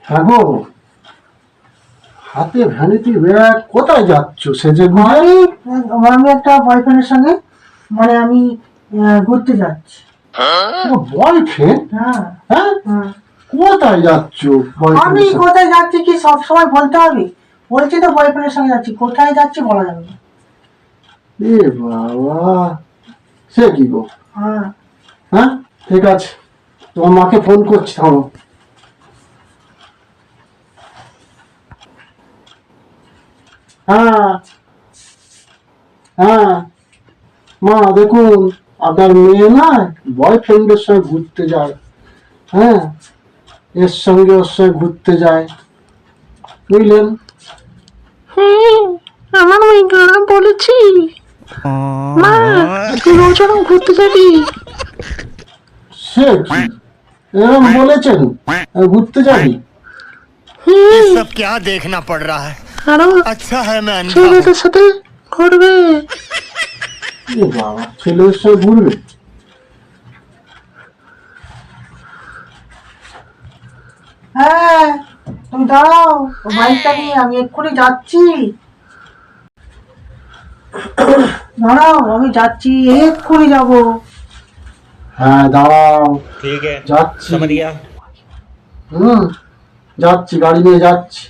হ্যাঁ গো, হাতে vanity bag, কোথায় যাচ্ছ সেজে গুজে? আমি একটা বয়ফ্রেন্ডের সঙ্গে আমি ঘুরতে যাচ্ছি। বয়ফ্রেন্ড? হ্যাঁ হ্যাঁ, হ্যাঁ। কোথায় যাচ্ছ আমি বয়ফ্রেন্ডের সাথে? কোথায় যাচ্ছি কি সব সময় বলতে হবে? বলছি তো বয়ফ্রেন্ডের সঙ্গে যাচ্ছি, কোথায় যাচ্ছি বলা যাবে না। এ বাবা, সে কি গো? হ্যাঁ হ্যাঁ, ঠিক আছে, তোমার মাকে ফোন করছি, থামো। হ্যাঁ হ্যাঁ, মা দেখুন, আপনার মেয়ে না বয়ফ্রেন্ডের সঙ্গে ঘুরতে যায়। হ্যাঁ, এর সঙ্গে ওর সঙ্গে ঘুরতে যায়, বুঝলেন? আমার ওই গানা বলেছি মা, তুই রোজ ওরকম ঘুরতে যাবি। সে কি এরকম বলেছেন? ঘুরতে যাবি? ये सब क्या देखना पड़ रहा है। আরো अच्छा है मैं अंधा हूँ। ছেলেদের সাথে ঘুরবে। এ বাবা, ছেলেদের সঙ্গে ঘুরবে? হ্যাঁ, তুমি দাঁড়াও, বাইকটা নিয়ে আমি এক্ষুনি যাচ্ছি। দাঁড়াও, আমি যাচ্ছি, এক্ষুনি যাবো। হ্যাঁ দাঁড়াও, ठीक है যাচ্ছি। समझ गया। যাচ্ছি, গাড়ি নিয়ে যাচ্ছি।